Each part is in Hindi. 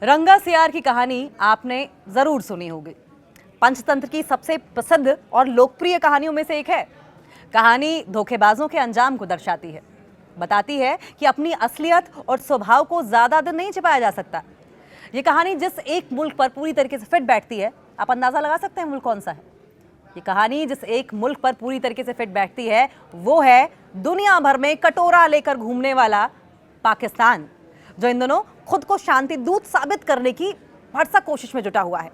रंगा सियार की कहानी आपने जरूर सुनी होगी। पंचतंत्र की सबसे प्रसिद्ध और लोकप्रिय कहानियों में से एक है। कहानी धोखेबाजों के अंजाम को दर्शाती है, बताती है कि अपनी असलियत और स्वभाव को ज्यादा दिन नहीं छिपाया जा सकता। ये कहानी जिस एक मुल्क पर पूरी तरीके से फिट बैठती है, आप अंदाजा लगा सकते हैं मुल्क कौन सा है। ये कहानी जिस एक मुल्क पर पूरी तरीके से फिट बैठती है वो है दुनिया भर में कटोरा लेकर घूमने वाला पाकिस्तान, जो इन दिनों खुद को शांति दूत साबित करने की भरसक कोशिश में जुटा हुआ है,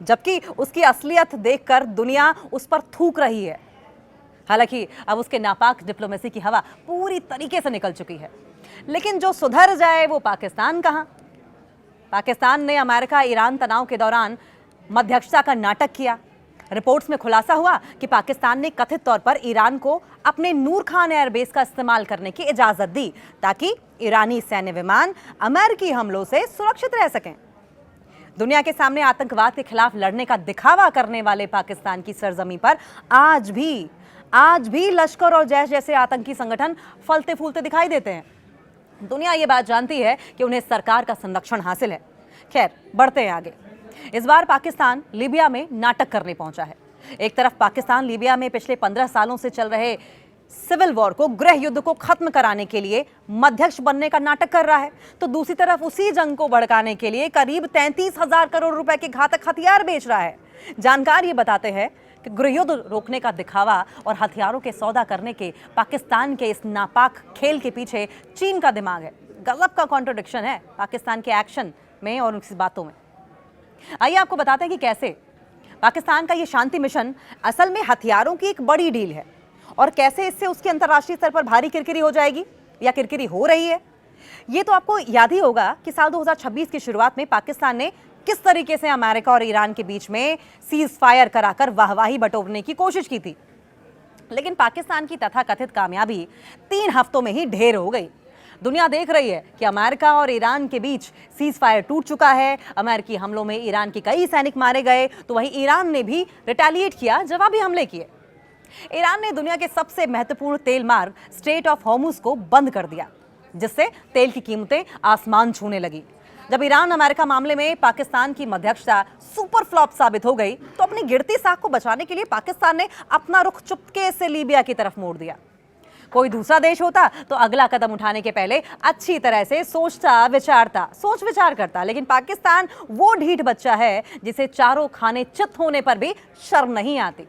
जबकि उसकी असलियत देखकर दुनिया उस पर थूक रही है। हालांकि अब उसके नापाक डिप्लोमेसी की हवा पूरी तरीके से निकल चुकी है, लेकिन जो सुधर जाए वो पाकिस्तान कहां। पाकिस्तान ने अमेरिका ईरान तनाव के दौरान मध्यस्थता का नाटक किया। रिपोर्ट्स में खुलासा हुआ कि पाकिस्तान ने कथित तौर पर ईरान को अपने नूर खान एयरबेस का इस्तेमाल करने की इजाजत दी ताकि ईरानी सैन्य विमान अमेरिकी हमलों से सुरक्षित रह सकें। दुनिया के सामने आतंकवाद के खिलाफ लड़ने का दिखावा करने वाले पाकिस्तान की सरजमी पर आज भी लश्कर और जैश जैसे आतंकी संगठन फलते फूलते दिखाई देते हैं। दुनिया ये बात जानती है कि उन्हें सरकार का संरक्षण हासिल है। खैर, बढ़ते हैं आगे। इस बार पाकिस्तान लीबिया में नाटक करने पहुंचा है। एक तरफ पाकिस्तान लीबिया में पिछले 15 सालों से चल रहे सिविल वॉर को, गृह युद्ध को खत्म कराने के लिए मध्यस्थ बनने का नाटक कर रहा है, तो दूसरी तरफ उसी जंग को भड़काने के लिए करीब 33,000 करोड़ रुपए के घातक हथियार बेच रहा है। जानकार ये बताते हैं कि गृह युद्ध रोकने का दिखावा और हथियारों के सौदा करने के पाकिस्तान के इस नापाक खेल के पीछे चीन का दिमाग है। गजब का कॉन्ट्रडिक्शन है पाकिस्तान के एक्शन में और उनकी बातों में। आइए आपको बताते हैं कि कैसे पाकिस्तान का ये शांति मिशन असल में हथियारों की एक बड़ी डील है और कैसे इससे उसकी अंतर्राष्ट्रीय स्तर पर भारी किरकिरी हो जाएगी या किरकिरी हो रही है। ये तो आपको याद ही होगा कि साल 2026 की शुरुआत में पाकिस्तान ने किस तरीके से अमेरिका और ईरान के बीच में सीज फायर कराकर वाहवाही बटोरने की कोशिश की थी, लेकिन पाकिस्तान की तथाकथित कामयाबी 3 हफ्तों में ही ढेर हो गई। दुनिया देख रही है कि अमेरिका और ईरान के बीच सीज फायर टूट चुका है। अमेरिकी हमलों में ईरान के कई सैनिक मारे गए, तो वहीं ईरान ने भी रिटेलिएट किया, जवाबी हमले किए। ईरान ने दुनिया के सबसे महत्वपूर्ण तेल मार्ग स्ट्रेट ऑफ हॉर्मुज को बंद कर दिया, जिससे तेल की कीमतें आसमान छूने लगी। जब ईरान अमेरिका मामले में पाकिस्तान की मध्यस्थता सुपर फ्लॉप साबित हो गई, तो अपनी गिरती साख को बचाने के लिए पाकिस्तान ने अपना रुख चुपके से लीबिया की तरफ मोड़ दिया। कोई दूसरा देश होता तो अगला कदम उठाने के पहले अच्छी तरह से सोच विचार करता, लेकिन पाकिस्तान वो ढीठ बच्चा है जिसे चारों खाने चित होने पर भी शर्म नहीं आती।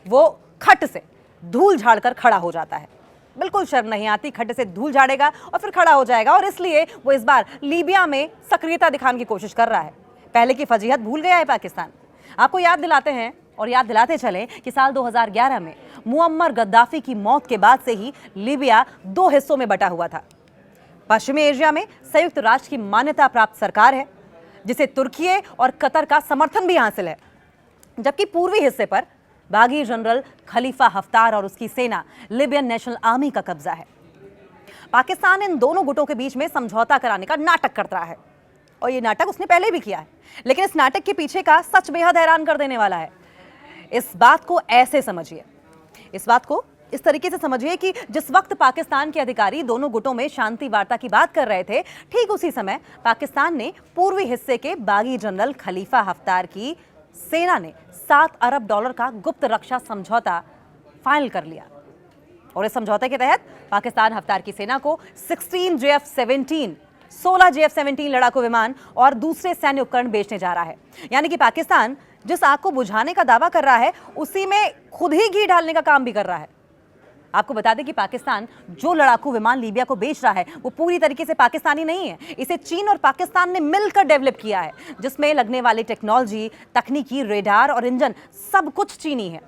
वो खट से धूल झाड़कर खड़ा हो जाता है। बिल्कुल शर्म नहीं आती, खट से धूल झाड़ेगा और फिर खड़ा हो जाएगा। और इसलिए वो इस बार लीबिया में सक्रियता दिखाने की कोशिश कर रहा है। पहले की फजीहत भूल गया है पाकिस्तान। आपको याद दिलाते हैं और याद दिलाते चलें कि साल 2011 में मुअम्मर गद्दाफी की मौत के बाद से ही लीबिया 2 हिस्सों में बटा हुआ था। पश्चिमी एशिया में संयुक्त राष्ट्र की मान्यता प्राप्त सरकार है, जिसे तुर्की और कतर का समर्थन भी हासिल है, जबकि पूर्वी हिस्से पर बागी जनरल खलीफा हफ्तार और उसकी सेना लिबियन नेशनल आर्मी का कब्जा है। पाकिस्तान इन दोनों गुटों के बीच में समझौता कराने का नाटक करता है, और ये नाटक उसने पहले भी किया है, लेकिन इस नाटक के पीछे का सच बेहद हैरान कर देने वाला है। इस बात को ऐसे समझिए, इस बात को इस तरीके से समझिए कि जिस वक्त पाकिस्तान के अधिकारी दोनों गुटों में शांति वार्ता की बात कर रहे थे, ठीक उसी समय पाकिस्तान ने पूर्वी हिस्से के बागी जनरल खलीफा हफ्तार की सेना ने $7 अरब का गुप्त रक्षा समझौता फाइनल कर लिया। और इस समझौते के तहत पाकिस्तान हफ्तार की सेना को 16 JF-17 लड़ाकू विमान और दूसरे सैन्य उपकरण बेचने जा रहा है। यानी कि पाकिस्तान जिस आग को बुझाने का दावा कर रहा है, उसी में खुद ही घी डालने का काम भी कर रहा है। आपको बता दें कि पाकिस्तान जो लड़ाकू विमान लीबिया को बेच रहा है वो पूरी तरीके से पाकिस्तानी नहीं है। इसे चीन और पाकिस्तान ने मिलकर डेवलप किया है, जिसमें लगने वाली टेक्नोलॉजी, तकनीकी, रेडार और इंजन सब कुछ चीनी है।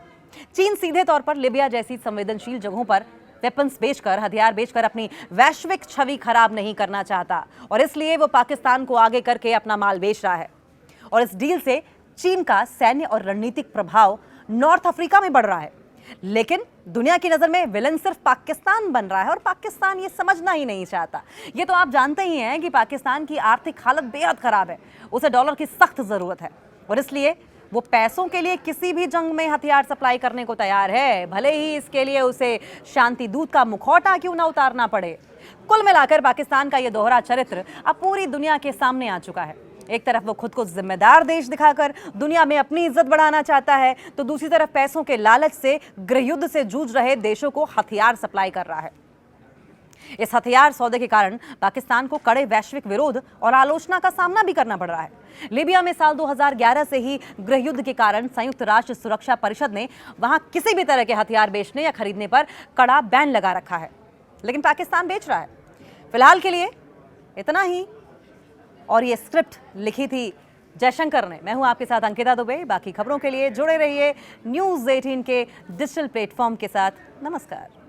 चीन सीधे तौर पर लीबिया जैसी संवेदनशील जगहों पर वेपन्स बेचकर, हथियार बेचकर अपनी वैश्विक छवि खराब नहीं करना चाहता, और इसलिए वो पाकिस्तान को आगे करके अपना माल बेच रहा है। और इस डील से चीन का सैन्य और रणनीतिक प्रभाव नॉर्थ अफ्रीका में बढ़ रहा है, लेकिन दुनिया की नजर में विलन सिर्फ पाकिस्तान बन रहा है, और पाकिस्तान ये समझना ही नहीं चाहता। ये तो आप जानते ही हैं कि पाकिस्तान की आर्थिक हालत बेहद खराब है, उसे डॉलर की सख्त जरूरत है, और इसलिए वो पैसों के लिए किसी भी जंग में हथियार सप्लाई करने को तैयार है, भले ही इसके लिए उसे शांति दूत का मुखौटा क्यों ना उतारना पड़े। कुल मिलाकर पाकिस्तान का यह दोहरा चरित्र अब पूरी दुनिया के सामने आ चुका है। एक तरफ वो खुद को जिम्मेदार देश दिखाकर दुनिया में अपनी इज्जत बढ़ाना चाहता है, तो दूसरी तरफ पैसों के लालच से गृहयुद्ध से जूझ रहे देशों को हथियार सप्लाई कर रहा है। इस हथियार सौदे के कारण पाकिस्तान को कड़े वैश्विक विरोध और आलोचना का सामना भी करना पड़ रहा है। लीबिया में साल 2011 से ही गृहयुद्ध के कारण संयुक्त राष्ट्र सुरक्षा परिषद ने वहां किसी भी तरह के हथियार बेचने या खरीदने पर कड़ा बैन लगा रखा है, लेकिन पाकिस्तान बेच रहा है। फिलहाल के लिए इतना ही। और ये स्क्रिप्ट लिखी थी जयशंकर ने। मैं हूं आपके साथ अंकिता दुबे। बाकी खबरों के लिए जुड़े रहिए न्यूज़ 18 के डिजिटल प्लेटफॉर्म के साथ। नमस्कार।